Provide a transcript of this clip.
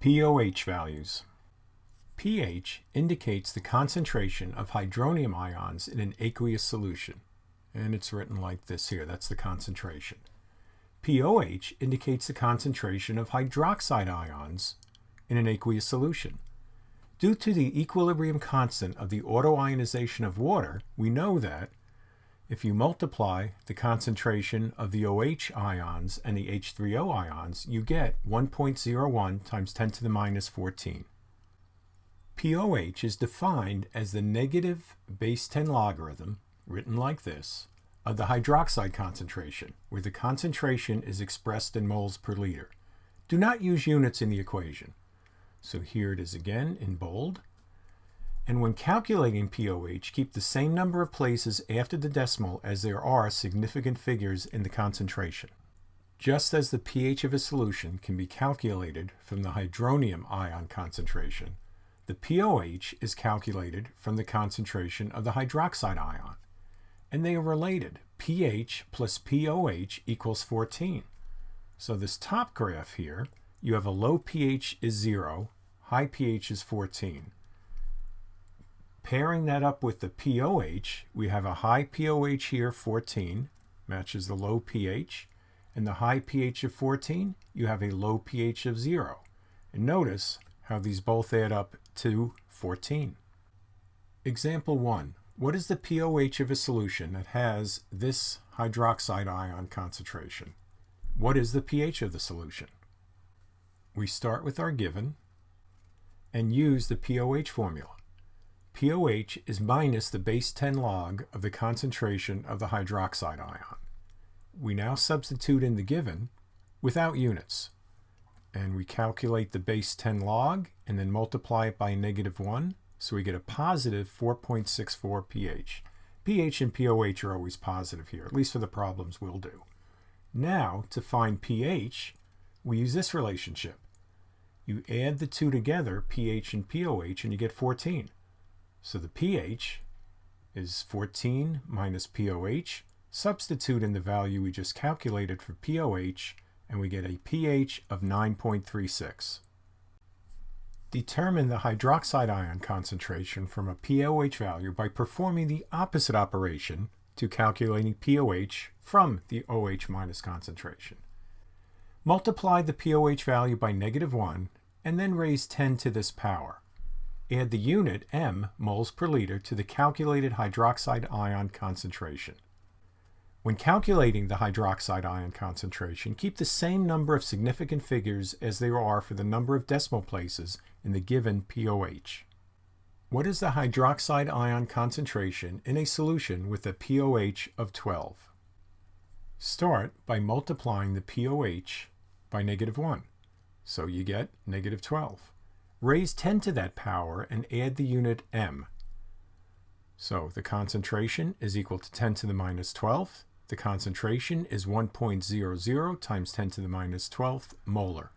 pOH values. pH indicates the concentration of hydronium ions in an aqueous solution. And it's written like this here, that's the concentration. pOH indicates the concentration of hydroxide ions in an aqueous solution. Due to the equilibrium constant of the autoionization of water, we know that if you multiply the concentration of the OH ions and the H3O ions, you get 1.01 times 10 to the minus 14. pOH is defined as the negative base 10 logarithm, written like this, of the hydroxide concentration, where the concentration is expressed in moles per liter. Do not use units in the equation. So here it is again in bold. And when calculating pOH, keep the same number of places after the decimal as there are significant figures in the concentration. Just as the pH of a solution can be calculated from the hydronium ion concentration, the pOH is calculated from the concentration of the hydroxide ion. And they are related. pH plus pOH equals 14. So this top graph here, you have a low pH is 0, high pH is 14. Pairing that up with the pOH, we have a high pOH here, 14, matches the low pH, and the high pH of 14, you have a low pH of 0. And notice how these both add up to 14. Example 1. What is the pOH of a solution that has this hydroxide ion concentration? What is the pH of the solution? We start with our given and use the pOH formula. pOH is minus the base 10 log of the concentration of the hydroxide ion. We now substitute in the given without units. And we calculate the base 10 log and then multiply it by -1. So we get a positive 4.64 pH. pH and pOH are always positive here, at least for the problems we'll do. Now, to find pH, we use this relationship. You add the two together, pH and pOH, and you get 14. So the pH is 14 minus pOH. Substitute in the value we just calculated for pOH, and we get a pH of 9.36. Determine the hydroxide ion concentration from a pOH value by performing the opposite operation to calculating pOH from the OH minus concentration. Multiply the pOH value by -1 and then raise 10 to this power. Add the unit m moles per liter to the calculated hydroxide ion concentration. When calculating the hydroxide ion concentration, keep the same number of significant figures as there are for the number of decimal places in the given pOH. What is the hydroxide ion concentration in a solution with a pOH of 12? Start by multiplying the pOH by -1. So you get -12. Raise 10 to that power and add the unit m. So the concentration is equal to 10 to the minus 12th. The concentration is 1.00 times 10 to the minus 12th molar.